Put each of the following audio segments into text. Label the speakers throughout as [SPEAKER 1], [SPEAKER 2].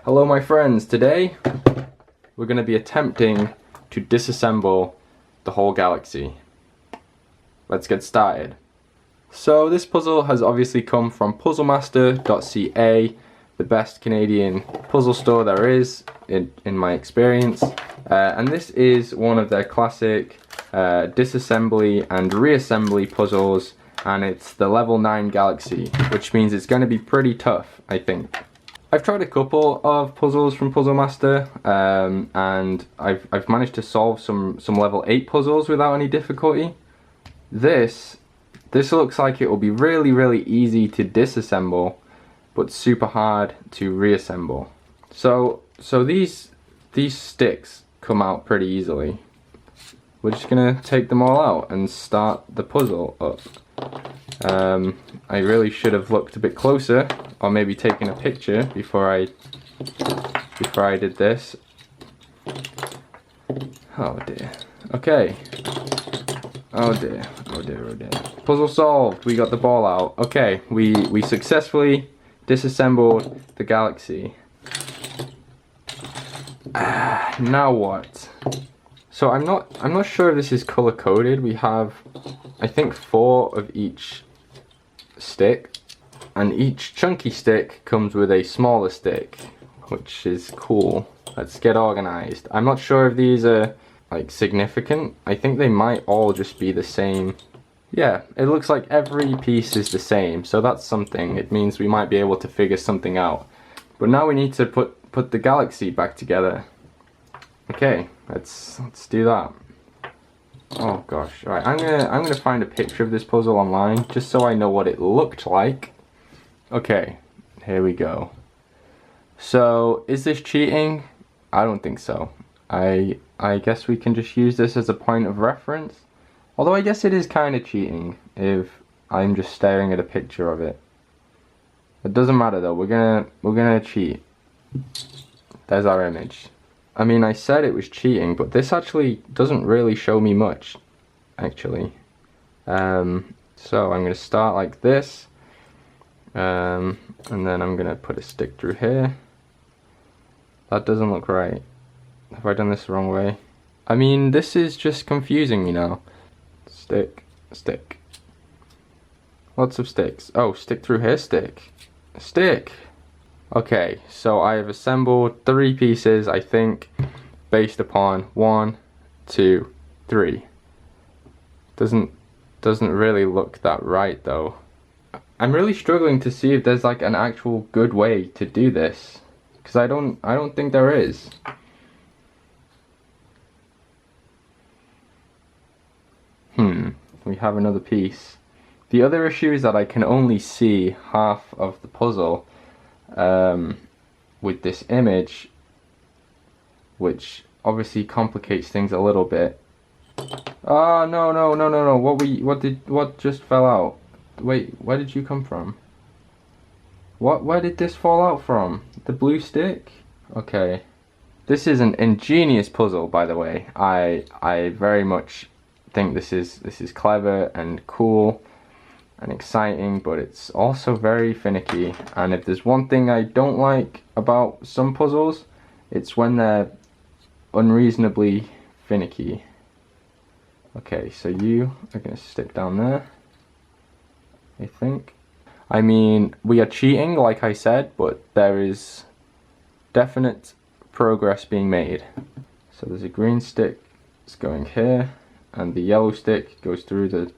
[SPEAKER 1] Hello my friends, today we're going to be attempting to disassemble the whole galaxy. Let's get started. So this puzzle has obviously come from Puzzlemaster.ca, the best Canadian puzzle store there is in my experience, and this is one of their classic disassembly and reassembly puzzles, and it's the level 9 galaxy, which means it's going to be pretty tough, I think. I've tried a couple of puzzles from Puzzlemaster, and I've managed to solve some level 8 puzzles without any difficulty. This looks like it will be really easy to disassemble, but super hard to reassemble. So these sticks come out pretty easily. We're just gonna take them all out and start the puzzle up. I really should have looked a bit closer, or maybe taken a picture before I did this. Oh dear. Okay. Oh dear. Oh dear. Oh dear. Puzzle solved. We got the ball out. Okay. We successfully disassembled the galaxy. Now what? So I'm not sure if this is color coded. We have, I think, 4 of each stick, and each chunky stick comes with a smaller stick, which is cool. Let's get organized. I'm not sure if these are like significant. I think they might all just be the same. Yeah, it looks like every piece is the same, so that's something. It means we might be able to figure something out. But now we need to put the galaxy back together. Okay, let's do that. Oh gosh, alright, I'm gonna find a picture of this puzzle online just so I know what it looked like. Okay, here we go. So, is this cheating? I don't think so. I guess we can just use this as a point of reference. Although I guess it is kind of cheating if I'm just staring at a picture of it. It doesn't matter though, we're gonna cheat. There's our image. I mean, I said it was cheating, but this actually doesn't really show me much, actually. So I'm going to start like this, and then I'm going to put a stick through here. That doesn't look right. Have I done this the wrong way? I mean, this is just confusing me now. Stick, stick. Lots of sticks. Oh, stick through here, stick. Stick! Okay, so I have assembled 3 pieces, I think, based upon 1, 2, 3. Doesn't really look that right though. I'm really struggling to see if there's like an actual good way to do this, because I don't think there is. We have another piece. The other issue is that I can only see half of the puzzle with this image, which obviously complicates things a little bit. Oh no! What just fell out? Wait, where did you come from? Where did this fall out from? The blue stick? Okay. This is an ingenious puzzle, by the way. I very much think this is clever and cool and exciting, but it's also very finicky. And if there's one thing I don't like about some puzzles, it's when they're unreasonably finicky. Okay, so you are going to stick down there, I think. I mean, we are cheating, like I said, but there is definite progress being made. So there's a green stick that's going here, and the yellow stick goes through the...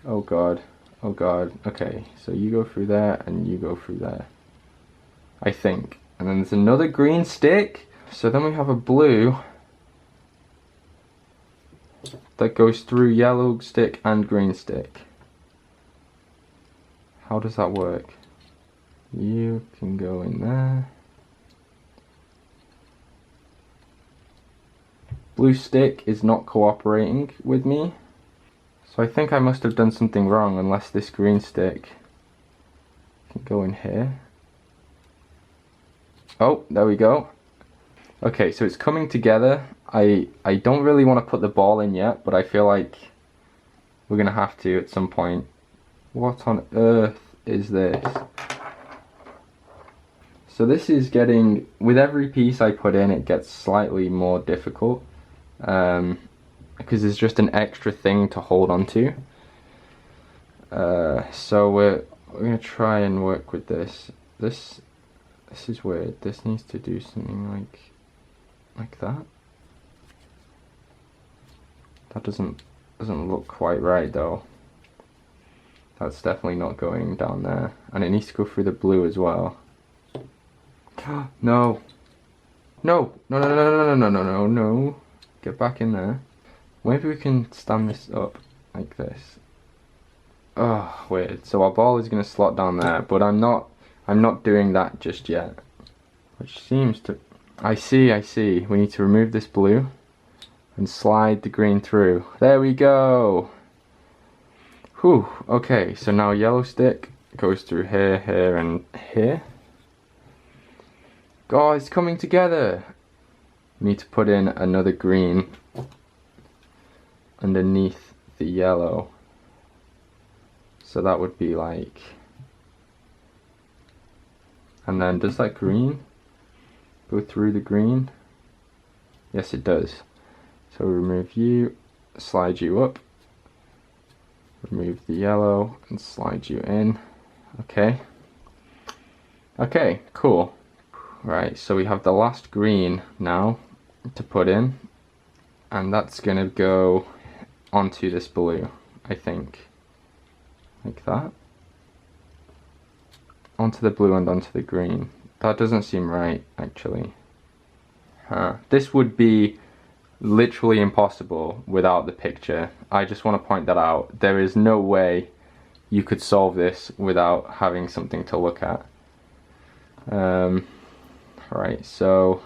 [SPEAKER 1] Oh god, oh god. Okay, so you go through there and you go through there, I think. And then there's another green stick. So then we have a blue that goes through yellow stick and green stick. How does that work? You can go in there. Blue stick is not cooperating with me. So I think I must have done something wrong, unless this green stick can go in here. Oh, there we go. Okay, so it's coming together. I don't really want to put the ball in yet, but I feel like we're going to have to at some point. What on earth is this? So this is getting, with every piece I put in, it gets slightly more difficult. Because there's just an extra thing to hold on to. So we're gonna try and work with this. This is weird. This needs to do something like that. That doesn't look quite right though. That's definitely not going down there, and it needs to go through the blue as well. No. No, no, no, no, no, no, no, no, no. Get back in there. Maybe we can stand this up like this. Oh, weird. So our ball is going to slot down there, but I'm not doing that just yet. Which seems to... I see. We need to remove this blue and slide the green through. There we go. Whew. Okay, so now yellow stick goes through here, here, and here. God, it's coming together. We need to put in another green underneath the yellow. So that would be like... And then does that green go through the green? Yes, it does. So remove you, slide you up, remove the yellow and slide you in. Okay. Okay, cool. Right, so we have the last green now to put in, and that's gonna go onto this blue, I think. Like that. Onto the blue and onto the green. That doesn't seem right, actually. This would be literally impossible without the picture. I just want to point that out. There is no way you could solve this without having something to look at. Right, so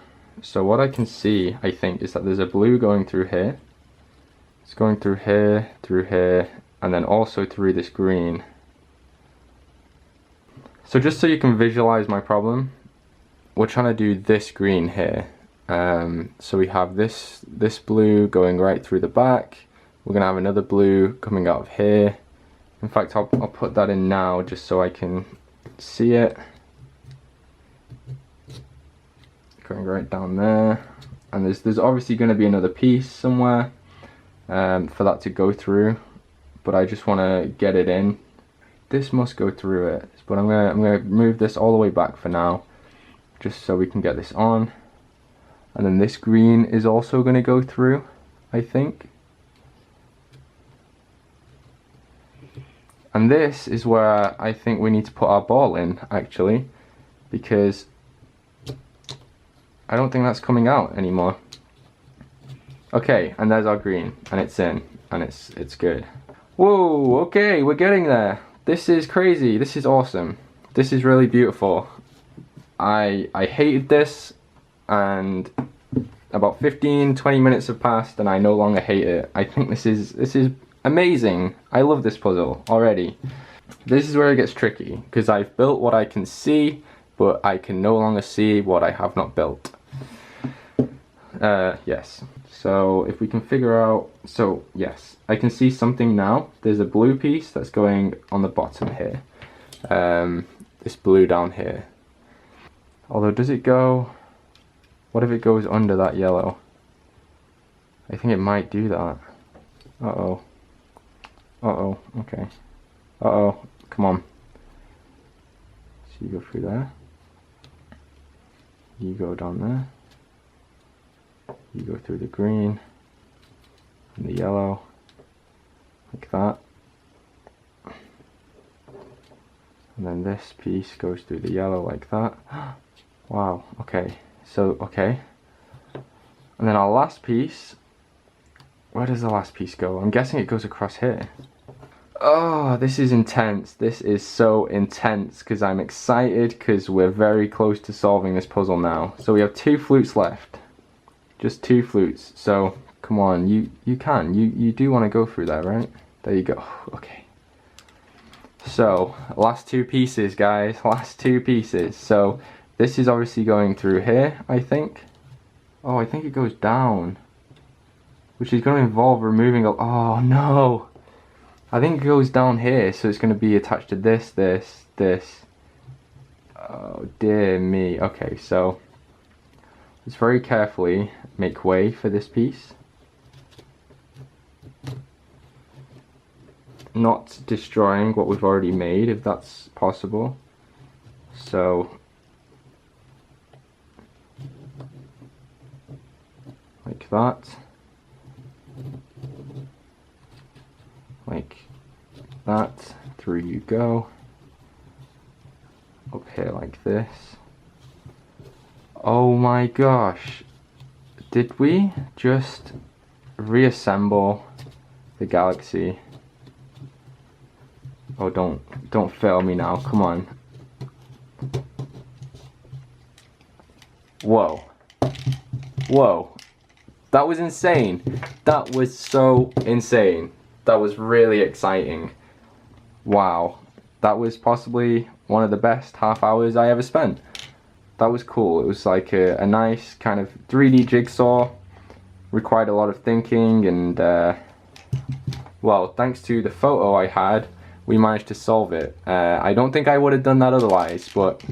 [SPEAKER 1] what I can see, I think, is that there's a blue going through here. It's going through here, and then also through this green. So just so you can visualize my problem, we're trying to do this green here. So we have this blue going right through the back. We're gonna have another blue coming out of here. In fact, I'll put that in now just so I can see it. Going right down there, and there's obviously going to be another piece somewhere for that to go through, but I just want to get it in. This must go through it, but I'm gonna move this all the way back for now, just so we can get this on. And then this green is also going to go through, I think. And this is where I think we need to put our ball in, actually, because I don't think that's coming out anymore. Okay, and there's our green, and it's in, and it's good. Whoa, okay, we're getting there. This is crazy, this is awesome. This is really beautiful. I hated this, and about 15-20 minutes have passed and I no longer hate it. I think this is amazing. I love this puzzle already. This is where it gets tricky, because I've built what I can see, but I can no longer see what I have not built. Yes. So if we can figure out, so yes, I can see something now. There's a blue piece that's going on the bottom here. This blue down here. Although, does it go, what if it goes under that yellow? I think it might do that. Uh-oh. Uh-oh, okay. Uh-oh, come on. So you go through there. You go down there. You go through the green and the yellow, like that. And then this piece goes through the yellow like that. Wow, okay. So, okay. And then our last piece, where does the last piece go? I'm guessing it goes across here. Oh, this is intense. This is so intense, because I'm excited, because we're very close to solving this puzzle now. So we have 2 flutes left. Just 2 flutes. So, come on, you do want to go through that, right? There you go. Okay. So, last 2 pieces, guys. Last 2 pieces. So, this is obviously going through here, I think. Oh, I think it goes down, which is going to involve removing a... Oh, no! I think it goes down here, so it's going to be attached to this. Oh dear me. Okay, so let's very carefully make way for this piece. Not destroying what we've already made, if that's possible. So like that, like that, through you go, up here like this. Oh my gosh, did we just reassemble the galaxy? Oh, don't fail me now, come on. Whoa. Whoa. That was insane. That was so insane. That was really exciting. Wow. That was possibly one of the best half hours I ever spent. That was cool. It was like a nice kind of 3D jigsaw. Required a lot of thinking, and well, thanks to the photo I had, we managed to solve it. I don't think I would have done that otherwise, but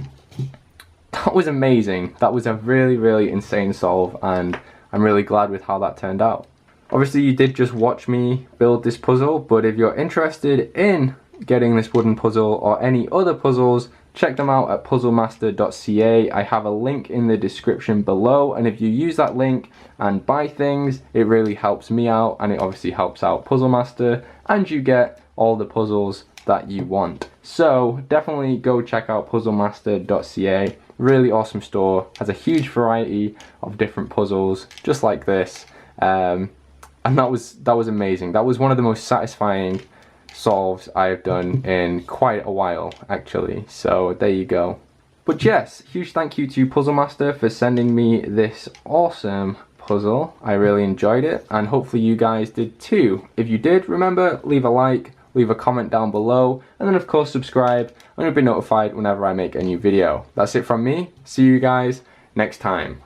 [SPEAKER 1] that was amazing. That was a really, really insane solve, and I'm really glad with how that turned out. Obviously you did just watch me build this puzzle, but if you're interested in getting this wooden puzzle or any other puzzles, check them out at Puzzlemaster.ca. I have a link in the description below, and if you use that link and buy things, it really helps me out, and it obviously helps out Puzzlemaster, and you get all the puzzles that you want. So definitely go check out Puzzlemaster.ca. Really awesome store, has a huge variety of different puzzles just like this, and that was amazing. That was one of the most satisfying solves I have done in quite a while actually, so there you go. But yes, huge thank you to Puzzlemaster for sending me this awesome puzzle. I really enjoyed it, and hopefully you guys did too. If you did, remember, leave a like, leave a comment down below, and then of course subscribe, and you'll be notified whenever I make a new video. That's it from me. See you guys next time.